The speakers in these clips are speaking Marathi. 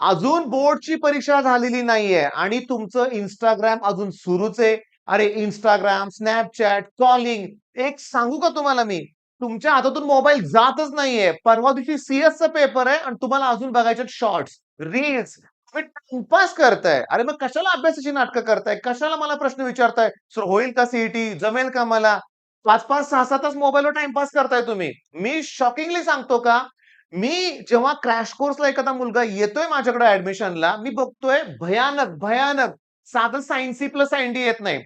अजून बोर्डची परीक्षा झालेली नाहीये आणि तुमचं इंस्टाग्राम अजून सुरूच आहे. अरे इंस्टाग्राम, स्नॅपचॅट, कॉलिंग एक सांगू का तुम्हाला मी? तुमच्या हातातून मोबाईल जातच नाहीये. परवा दिवशी सीएसचा पेपर आहे आणि तुम्हाला अजून बघायचे शॉर्ट्स, रील्स. तुम्ही टाइमपास करताय. अरे मग कशाला अभ्यासाची नाटकं करताय? कशाला मला प्रश्न विचारताय? सर होईल का सीईटी? जमेल का मला? 5-5, 6-6 तास मोबाईलवर टाईमपास करताय तुम्ही. मी शॉकिंगली सांगतो का, मी जेव्हा क्रॅश कोर्सला एखादा मुलगा येतोय माझ्याकडे ॲडमिशनला, मी बघतोय भयानक, भयानक साधं science C plus science D येत नाही.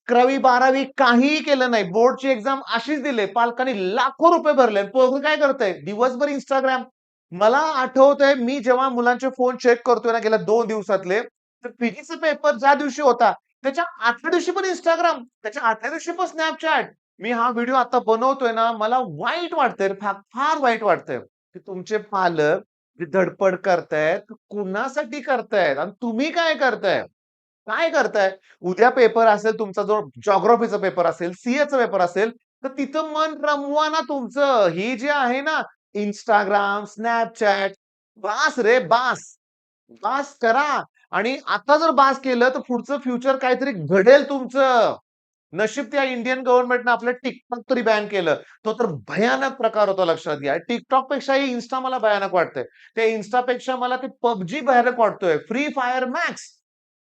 11वी 12वी काहीही केलं नाही. बोर्डची एक्झाम अशीच दिली. पालकांनी लाखो रुपये भरले. पोरगं काय करतंय? दिवसभर Instagram. मला आठवतंय मी जेव्हा मुलांचे फोन चेक करतोय ना गेल्या 2 दिवसातले, तर फिजिक्सचा पेपर ज्या दिवशी होता, त्याच्या आदल्या दिवशी पण Instagram, त्याच्या आदल्या दिवशी पण Snapchat. मी हा व्हिडिओ आता बनवतोय ना, मला वाईट वाटतंय रे, फार फार वाईट वाटतंय, की तुमचे पालक जी धडपड करतायत, कुणासाठी करतायत आणि तुम्ही काय करताय? काय करताय? उद्या पेपर असेल तुमचा जो जिओग्राफीचा पेपर असेल, सीएचा पेपर असेल, तर तिथं मन रमवा ना तुमचं. ही जी आहे ना Instagram, Snapchat, बास रे बास. बास करा आणि आता जर बास केलं तर पुढचं फ्युचर काहीतरी घडेल तुमचं. नशीब त्या इंडियन गव्हर्नमेंटनं आपलं TikTok तरी बॅन केलं. तो तर भयानक प्रकार होता लक्षात घ्या. TikTok पेक्षाही Insta मला भयानक वाटतंय. त्या Instaपेक्षा मला ते PUBG भयानक वाटतोय. फ्री फायर मॅक्स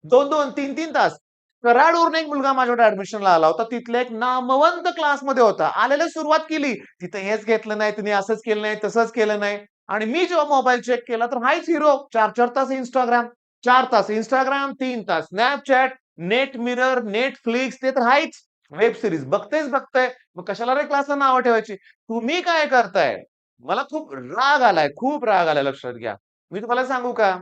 2-2, 3-3 तास. कराडवरून एक मुलगा माझ्याकडे ॲडमिशनला आला होता. तिथला एक नामवंत क्लासमध्ये होता. आलेला सुरुवात केली. तिथं हेच घेतलं नाही, तिने असंच केलं नाही, तसंच केलं नाही. आणि मी जेव्हा मोबाईल चेक केला तर हाच हिरो 4-4 तास Instagram, 4 तास Instagram, 3 तास Snapchat, नेट मिरर, Netflix ते तर आहेच. वेब सीरीज बघतेच बघतंय. मग कशाला रे क्लासला नावं ठेवायची? तुम्ही काय करताय? मला खूप राग आलाय, खूप राग आलाय लक्षात घ्या. मी तुम्हाला सांगू का?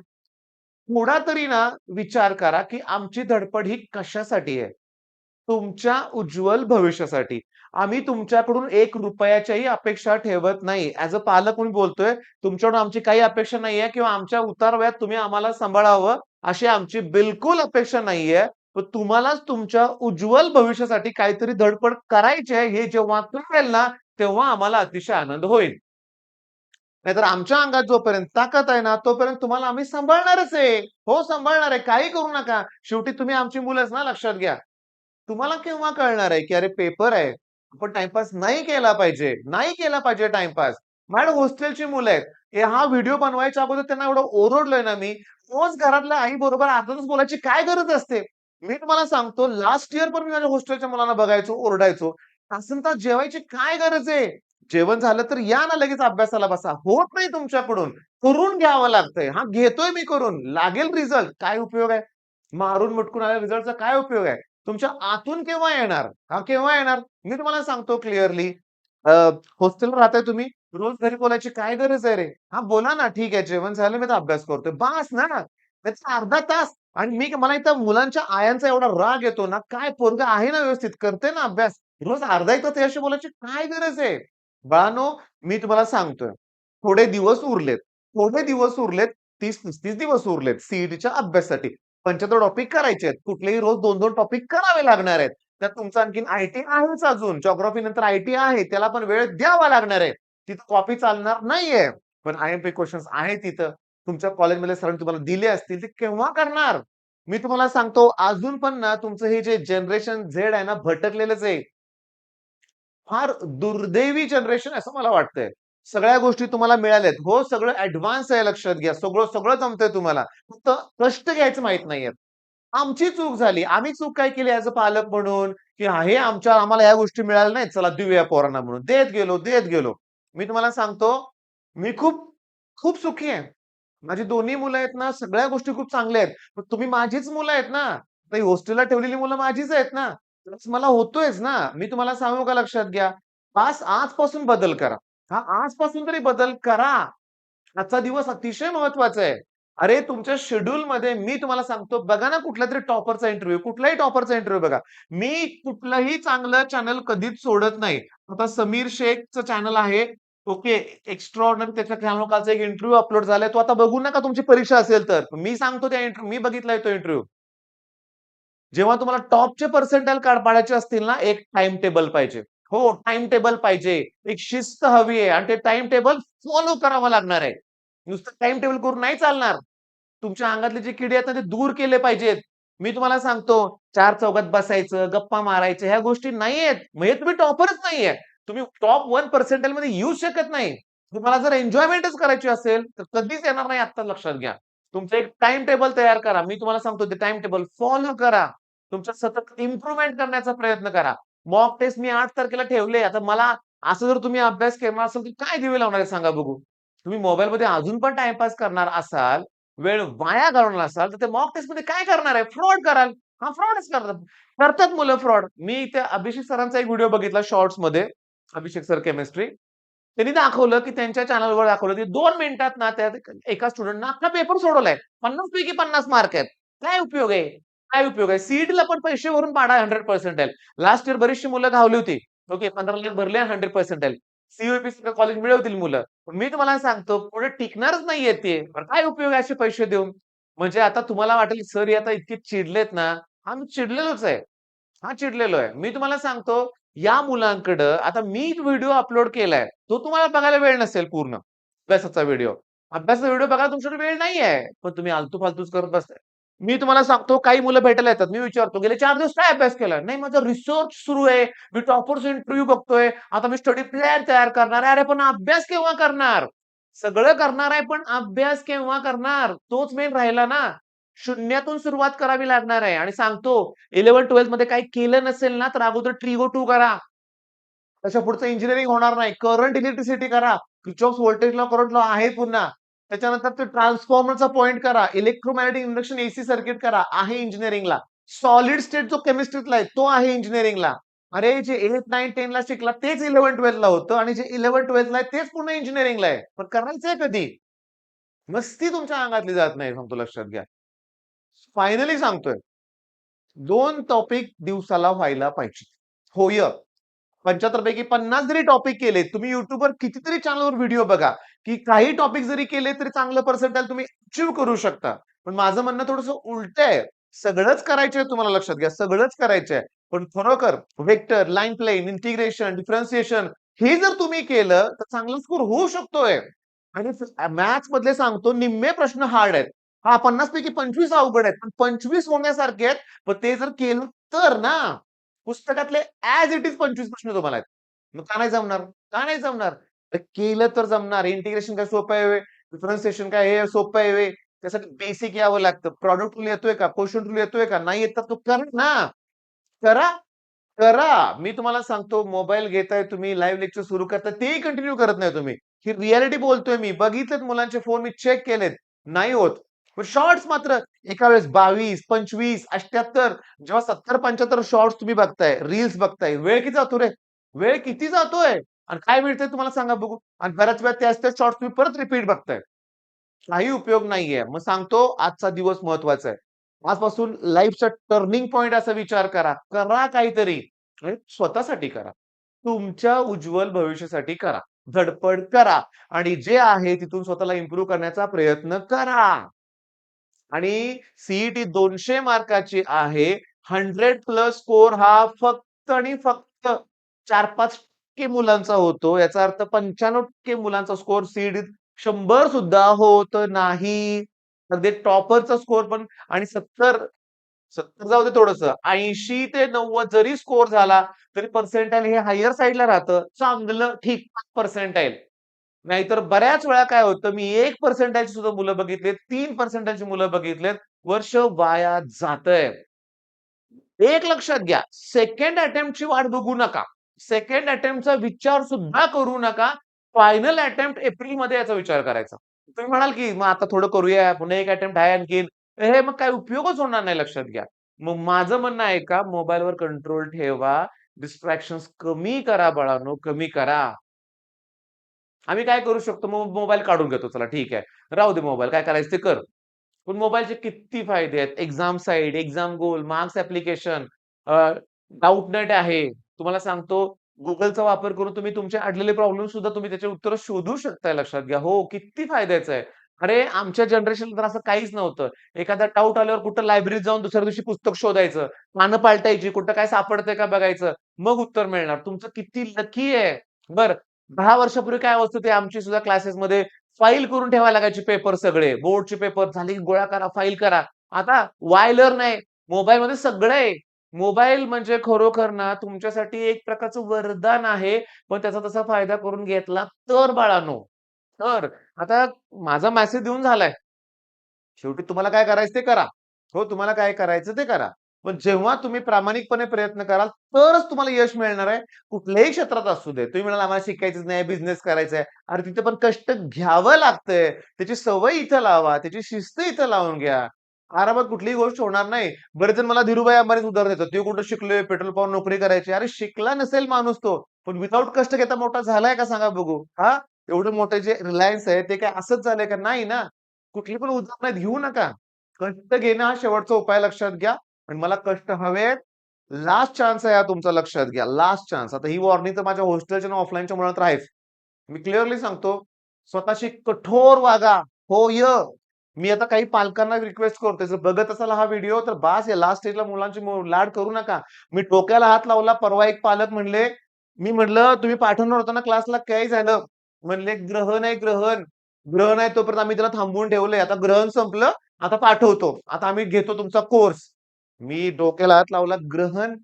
थोडा तरी ना विचार करा, की आमची धडपड ही कशासाठी आहे? तुमच्या उज्ज्वल भविष्यासाठी. आम्ही तुमच्याकडून ₹1च्याही अपेक्षा ठेवत नाही. ॲज अ पालक म्हणून बोलतोय, तुमच्याकडून आमची काही अपेक्षा नाहीये किंवा आमच्या उतारवयात तुम्ही आम्हाला सांभाळावं, अशी आमची बिलकुल अपेक्षा नाहीये. पण तुम्हालाच तुमच्या उज्ज्वल भविष्यासाठी काहीतरी धडपड करायची आहे, हे जेव्हा कळेल ना, तेव्हा आम्हाला अतिशय आनंद होईल. नाहीतर आमच्या अंगात जोपर्यंत ताकद आहे ना, तोपर्यंत तुम्हाला आम्ही सांभाळणारच आहे. हो, सांभाळणार आहे. काही करू नका. शेवटी तुम्ही आमची मुलंच ना, लक्षात घ्या. तुम्हाला केव्हा कळणार आहे, की अरे पेपर आहे. आपण टाईमपास नाही केला पाहिजे. नाही केला पाहिजे टाईमपास. माझ्याकडे हॉस्टेलची मुलं आहेत. हा व्हिडिओ बनवायच्या अगोदर त्यांना एवढं ओरडलोय ना मी. रोज घरातल्या आईबरोबर अर्धा तास बोलायची काय गरज असते? मी तुम्हाला सांगतो लास्ट इयर पण मी माझ्या हॉस्टेलच्या मुलांना बघायचो, ओरडायचो. तासंतास जेवायची काय गरज आहे? जेवण झालं तर या ना लगेच अभ्यासाला बसा. होत नाही तुमच्याकडून. करून घ्यावं लागतंय. हां, घेतोय मी करून. लागेल रिझल्ट. काय उपयोग आहे? मारून मुटकून आलेल्या रिझल्टचा काय उपयोग आहे? तुमच्या आतून केव्हा येणार? हा केव्हा येणार? मी तुम्हाला सांगतो क्लिअरली. हॉस्टेलवर राहताय तुम्ही. रोज घरी बोलायची काय गरज आहे रे? हां, बोला ना. ठीक आहे, जेवण झालं मी तर अभ्यास करतोय. बास ना. त्याचा अर्धा तास आणि मला इथं मुलांच्या आयांचा एवढा राग येतो ना, काय पोरगं आहे ना व्यवस्थित, करतंय ना अभ्यास. रोज अर्धा 1 तास त्याच्याशी बोलायची काय गरज आहे? बाळांनो, मी तुम्हाला सांगतोय, थोडे दिवस उरलेत. थोडे दिवस उरलेत. 30-35 दिवस उरलेत सीईटीच्या अभ्यासासाठी. 75 टॉपिक करायचे आहेत. कुठलेही रोज 2-2 टॉपिक करावे लागणार आहेत. त्यात तुमचं आणखीन आयटी आहेच अजून. जिओग्राफी नंतर आयटी आहे. त्याला पण वेळ द्यावा लागणार आहे. तिथं कॉपी चालणार नाहीये. पण आयएमपी क्वेशन्स आहेत तिथं. तुमच्या कॉलेजमधल्या सरांनी तुम्हाला दिले असतील, ते केव्हा करणार? मी तुम्हाला सांगतो अजून पण ना तुमचं हे जे जनरेशन झेड आहे ना भटकलेलंच आहे. फार दुर्दैवी जनरेशन असं मला वाटतंय. सगळ्या गोष्टी तुम्हाला मिळाल्यात. हो, सगळं ॲडव्हान्स आहे लक्षात घ्या. सगळं सगळं जमतंय तुम्हाला. फक्त कष्ट घ्यायचं माहीत नाहीयेत. आमची चूक झाली. आम्ही चूक काय केली ॲज अ पालक म्हणून, की हे आम्हाला ह्या गोष्टी मिळाल्या नाहीत, चला देऊया पोरांना म्हणून. देत गेलो, देत गेलो. मी तुम्हाला सांगतो, मी खूप, खूप सुखी आहे. माझी दोन्ही मुलं आहेत ना, सगळ्या गोष्टी खूप चांगल्या आहेत. पण तुम्ही माझीच मुलं आहेत ना. तर हॉस्टेलला ठेवलेली मुलं माझीच आहेत ना. त्रास मला होतोयच ना. मी तुम्हाला सांगू का लक्षात घ्या. आजपासून बदल करा. हां, आजपासून तरी बदल करा. आजचा दिवस अतिशय महत्वाचा आहे. अरे, तुमच्या शेड्यूलमध्ये मी तुम्हाला सांगतो, बघा ना कुठल्यातरी टॉपरचा इंटरव्ह्यू, कुठल्याही टॉपरचा इंटरव्ह्यू बघा. मी कुठलंही चांगलं चॅनल कधीच सोडत नाही. आता समीर शेखचं चॅनल आहे. ओके, एक्स्ट्राऑर्डिनरी त्याच्या कालचा एक इंटरव्ह्यू अपलोड झालाय. तो आता बघू नका तुमची परीक्षा असेल तर. मी सांगतो त्या मी बघितलाय तो इंटरव्ह्यू. जेव्हा तुम्हाला टॉपचे पर्सेंटाइल पाडायचे असतील ना, एक टाईम टेबल पाहिजे. हो, टाईम टेबल पाहिजे. एक शिस्त हवी आहे आणि ते टाईम टेबल फॉलो करावं लागणार आहे. नुसतं टाईम टेबल करून नाही चालणार. तुमच्या अंगातले जे किडे आहेत ना, ते दूर केले पाहिजेत. मी तुम्हाला सांगतो, चार चौघात बसायचं, गप्पा मारायच्या ह्या गोष्टी नाहीयेत. म्हणजे तुम्ही टॉपरच नाहीये. तुम्ही टॉप 1% मध्ये येऊच शकत नाही. तुम्हाला जर एन्जॉयमेंटच करायची असेल, तर कधीच येणार नाही आत्ता लक्षात घ्या. तुमचं एक टाईम टेबल तयार करा. मी तुम्हाला सांगतो ते टाईम टेबल फॉलो करा. तुमच्यात सतत इम्प्रूव्हमेंट करण्याचा प्रयत्न करा. मॉक टेस्ट मी 8 तारखेला ठेवले. आता मला असं जर तुम्ही अभ्यास केला असेल, तर काय दिवे लावणार आहे सांगा बघू? तुम्ही मोबाईलमध्ये अजून पण टाईमपास करणार असाल, वेळ वाया घालवणार असाल, तर ते मॉक टेस्टमध्ये काय करणार आहे? फ्रॉड कराल. हां, फ्रॉडच करतात. करतात मुलं फ्रॉड. मी त्या अभिषेक सरांचा एक व्हिडिओ बघितला शॉर्ट्समध्ये. अभिषेक सर केमिस्ट्री. त्यांनी दाखवलं, की त्यांच्या चॅनलवर दाखवलं, की 2 मिनिटात ना त्या एका स्टुडंटनं अख्खा पेपर सोडवलाय. 50 पैकी 50 मार्क आहेत. काय उपयोग आहे? काय उपयोग आहे? सीईटीला पण पैसे भरून पाडा 100% लास्ट इयर बरीचशी मुलं घावली होती. ओके 15 लाख भरले 100% सीयूईपी कॉलेज मिळवतील मुलं. पण मी तुम्हाला सांगतो पुढे टिकणारच नाहीये ते. पण काय उपयोग आहे असे पैसे देऊन? म्हणजे आता तुम्हाला वाटेल सर हे आता इतके चिडलेत ना, हां, मी चिडलेलोच आहे. हां, चिडलेलो आहे. मी तुम्हाला सांगतो या मुलांकडं आता मी व्हिडिओ अपलोड केलाय. तो तुम्हाला बघायला वेळ नसेल पूर्ण अभ्यासाचा व्हिडिओ. अभ्यासाचा व्हिडिओ बघायला तुमच्याकडे वेळ नाहीये. पण तुम्ही आलतू-फालतूच करत बसताय. मी तुम्हाला सांगतो काही मुलं भेटायला येतात. मी विचारतो, "गेले 4 दिवस काय अभ्यास केला?" "नाही माझा रिसर्च सुरू आहे. मी टॉपर्स इंटरव्ह्यू बघतोय. आता मी स्टडी प्लॅन तयार करणार आहे." अरे पण अभ्यास केव्हा करणार? सगळं करणार आहे, पण अभ्यास केव्हा करणार? तोच मेन राहिला ना. शून्यातून सुरुवात करावी लागणार आहे आणि सांगतो 11th-12th मध्ये काही केलं नसेल ना, तर अगोदर ट्रिगो 2 करा. त्याच्या पुढचं इंजिनिअरिंग होणार नाही. करंट इलेक्ट्रिसिटी करा. Kirchhoff's voltage law, current law आहे पुन्हा. त्याच्यानंतर ते ट्रान्सफॉर्मरचा पॉइंट करा. इलेक्ट्रोमॅग्नेटिक इंडक्शन एसी सर्किट करा. आहे इंजिनिअरिंगला. सॉलिड स्टेट जो केमिस्ट्रीतला आहे, तो आहे इंजिनिअरिंगला. अरे जे 8, 9, 10 ला शिकला तेच 11, 12 ला होतं आणि जे 11, 12 ला आहे तेच पुन्हा इंजिनिअरिंगला आहे. पण करायचंय कधी? मस्ती तुमच्या अंगातली जात नाही सांगतो लक्षात घ्या. फायनली सांगतोय 2 टॉपिक दिवसाला व्हायला पाहिजे. होय. 75 पैकी 50 जरी टॉपिक केले, तुम्ही YouTubeवर कितीतरी चॅनलवर व्हिडिओ बघा, की काही टॉपिक जरी केले तरी चांगलं पर्सेंटाइल तुम्ही अचीव्ह करू शकता. पण माझं म्हणणं थोडंसं उलटं आहे. सगळंच करायचंय तुम्हाला लक्षात घ्या, सगळंच करायचंय. पण खरोखर vector, line plane, integration, differentiation हे जर तुम्ही केलं, तर चांगला स्कोर होऊ शकतोय. आणि मॅथ्स मधले सांगतो निम्मे प्रश्न हार्ड आहेत. हां, 50 पैकी 25 अवघड आहेत. पण 25 होण्यासारखे आहेत. पण ते जर केलं तर ना, पुस्तकातले ॲज इट इज 25 प्रश्न तुम्हाला आहेत. मग का नाही जमणार? का नाही जमणार? तर केलं तर जमणार. इंटिग्रेशन काय सोपं आहे व्हय? डिफरन्शिएशन काय हे सोपं आहे व्हय? त्यासाठी बेसिक यावं लागतं. प्रॉडक्ट रूल येतोय का? क्वोशंट रूल येतोय का? नाही येत तर तो करा ना. करा, करा. मी तुम्हाला सांगतो मोबाईल घेताय तुम्ही, लाईव्ह लेक्चर सुरू करताय तेही कंटिन्यू करत नाही तुम्ही. ही रिअॅलिटी बोलतोय मी. बघितलेत मुलांचे फोन मी चेक केलेत. नाही होत. पण शॉर्ट्स मात्र एका वेळेस 22, 25, 78 जेव्हा 70-75 शॉर्ट्स तुम्ही बघताय, रील्स बघताय, वेळ किती जातो रे? वेळ किती जातोय? आणि काय मिळतंय तुम्हाला सांगा बघू? आणि बऱ्याच वेळा त्याच शॉर्ट्स तुम्ही परत रिपीट बघताय. काही उपयोग नाहीये. मग सांगतो आजचा दिवस महत्वाचा आहे. आजपासून लाईफचा टर्निंग पॉइंट असा विचार करा. करा काहीतरी आणि स्वतःसाठी करा. तुमच्या उज्ज्वल भविष्यासाठी करा. धडपड करा आणि जे आहे तिथून स्वतःला इम्प्रूव्ह करण्याचा प्रयत्न करा. आणि सीईटी 200 मार्काची आहे. 100 प्लस स्कोर हा फक्त आणि फक्त 4-5% मुलांचा होतो. याचा अर्थ 95% मुलांचा स्कोर सीईटीत 100 सुद्धा होत नाही. अगदी टॉपरचा स्कोर पण आणि 70 जाऊ दे थोडंसं 80 ते 90 जरी स्कोर झाला, तरी पर्सेंटाइल हे हायर साइडला राहतं. चांगलं ठीक-ठाक पर्सेंटाइल. नाहीतर बऱ्याच वेळा काय होतं, मी 1% सुद्धा मुलं बघितलेत, 3% मुलं बघितलेत, वर्ष वाया जातंय. एक लक्षात घ्या, सेकंड अटेम्प्टची वाट बघू नका. सेकंड अटेम्प्टचा विचार सुद्धा करू नका. फायनल अटेम्प्ट एप्रिलमध्ये याचा विचार करायचा. तुम्ही म्हणाल, की मग आता थोडं करूया, पुन्हा एक अटेम्प्ट आहे आणखीन. हे मग काही उपयोगच होणार नाही लक्षात घ्या. मग माझं म्हणणं आहे का मोबाईलवर कंट्रोल ठेवा. डिस्ट्रॅक्शन्स कमी करा बाळांनो, कमी करा. आम्ही काय करू शकतो मग मोबाईल काढून घेतो चला ठीक आहे. राहू दे मोबाईल काय करायचं ते कर. पण मोबाईलचे किती फायदे आहेत. एक्झाम साइट, एक्झाम गोल, मार्क्स ॲप्लिकेशन, डाउटनेट आहे. तुम्हाला सांगतो Googleचा वापर करून तुम्ही तुमचे अडलेले प्रॉब्लेम सुद्धा तुम्ही त्याची उत्तरं शोधू शकताय लक्षात घ्या. हो, किती फायद्याचं आहे. अरे, आमच्या जनरेशनला तर असं काहीच नव्हतं. एखादा डाउट आल्यावर कुठं लायब्ररीत जाऊन दुसऱ्या दिवशी पुस्तक शोधायचं. पानं पालटायची, कुठं काय सापडतंय का बघायचं. मग उत्तर मिळणार. तुमचं किती लकी आहे. बरं 10 वर्षापूर्वी काय अवस्था होती आमची सुद्धा क्लासेसमध्ये फाईल करून ठेवायला लागायचे पेपर सगळे. बोर्डचे पेपर झाले की गोळा करा, फाईल करा. आता वाय नाही. मोबाईलमध्ये सगळं आहे. मोबाईल म्हणजे खरोखर ना तुमच्यासाठी एक प्रकारचं वरदान आहे. पण त्याचा तसा फायदा करून घेतला तर बाळांनो, तर आता माझा मेसेज देऊन झालाय. शेवटी तुम्हाला काय करायचं ते करा. हो, तुम्हाला काय करायचं ते करा. पण जेव्हा तुम्ही प्रामाणिकपणे प्रयत्न कराल, तरच तुम्हाला यश मिळणार आहे. कुठल्याही क्षेत्रात असू दे. तुम्ही म्हणाल आम्हाला शिकायचंच नाही, बिझनेस करायचा आहे. अरे तिथे पण कष्ट घ्यावं लागतंय. त्याची सवय इथं लावा, त्याची शिस्त इथं लावून घ्या. आरामात कुठलीही गोष्ट होणार नाही. बरेच जण मला धीरूभाई अंबानीच उदाहरण देतात. ते कुठं शिकले, पेट्रोल पंपावर नोकरी करायची. अरे शिकला नसेल माणूस तो, पण विथआऊट कष्ट घेता मोठा झालाय का सांगा बघू? हां? एवढे मोठे जे रिलायन्स आहे, ते काय असंच झालंय का? नाही ना. कुठली पण उदाहरणं घेऊ नका. कष्ट घेणं हा शेवटचा उपाय लक्षात घ्या. आणि मला कष्ट हवेत. लास्ट चान्स आहे हा तुमचा लक्षात घ्या. Last chance. आता ही वॉर्निंग तर माझ्या हॉस्टेलच्या आणि ऑफलाईनच्या मुलांना तर आहेच. मी क्लिअरली सांगतो, स्वतःशी कठोर वागा. होय. मी आता काही पालकांना रिक्वेस्ट करतोय, जर बघत असाल हा व्हिडिओ तर बास या लास्ट स्टेजला मुलांची लाड करू नका. मी डोक्याला हात लावला. परवा एक पालक म्हणले, मी म्हटलं, "तुम्ही पाठवणार होता ना क्लासला, काय झालं?" म्हणले, "ग्रहण आहे ग्रहण. ग्रहण आहे तोपर्यंत आम्ही त्याला थांबवून ठेवलंय. आता ग्रहण संपलं, आता पाठवतो. आता आम्ही घेतो तुमचा कोर्स." मी डोक्याला हात लावला. ग्रहण?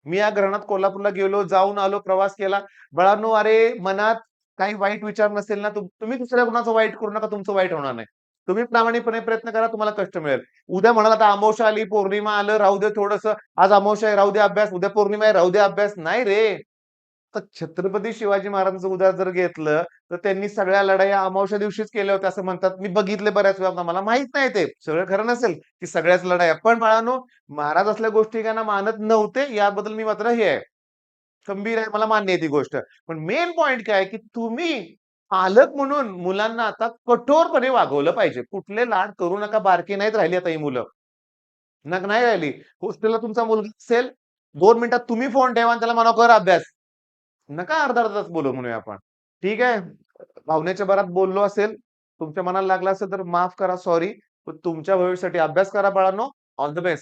मी या ग्रहणात कोल्हापूरला गेलो, जाऊन आलो, प्रवास केला. बाळांनो, अरे मनात काही वाईट विचार नसेल ना, तुम्ही दुसऱ्या कुणाचं वाईट करू नका, तुमचं वाईट होणार नाही. तुम्ही प्रामाणिकपणे प्रयत्न करा, तुम्हाला कष्ट मिळेल. उद्या म्हणाल आता अमावास्या आली, पौर्णिमा आलं, राहू दे थोडंसं. आज अमावास्या आहे, राहू दे अभ्यास. उद्या पौर्णिमा आहे, राहू दे अभ्यास. नाही रे. तर छत्रपती शिवाजी महाराजांचं उदाहरण जर घेतलं, तर त्यांनी सगळ्या लढाया अमावास्या दिवशीच केल्या होत्या असं म्हणतात. मी बघितले बऱ्याच वेळा. मला माहित नाही ते. सगळं खरं नसेल, की सगळ्याच लढाया. पण बाळांनो, महाराज असल्या गोष्टी त्यांना मानत नव्हते, याबद्दल मी मात्र हे आहे, खंबीर आहे. मला मान्य आहे ती गोष्ट. पण मेन पॉइंट काय आहे, की तुम्ही पालक म्हणून मुलांना आता कठोरपणे वागवलं पाहिजे. कुठले लाड करू नका. बारकी नाहीत राहिली आता ही मुलं. नाही राहिली. हॉस्टेलला तुमचा मुलगा असेल, 2 मिनिटात तुम्ही फोन ठेवा आणि त्याला म्हणा, "कर अभ्यास." नका अर्धा-अर्धा तास बोलू म्हणूया आपण. ठीक आहे. भावनेच्या भरात बोललो असेल, तुमच्या मनाला लागलं असेल तर माफ करा, सॉरी. पण तुमच्या भविष्यासाठी अभ्यास करा बाळांनो. All the best.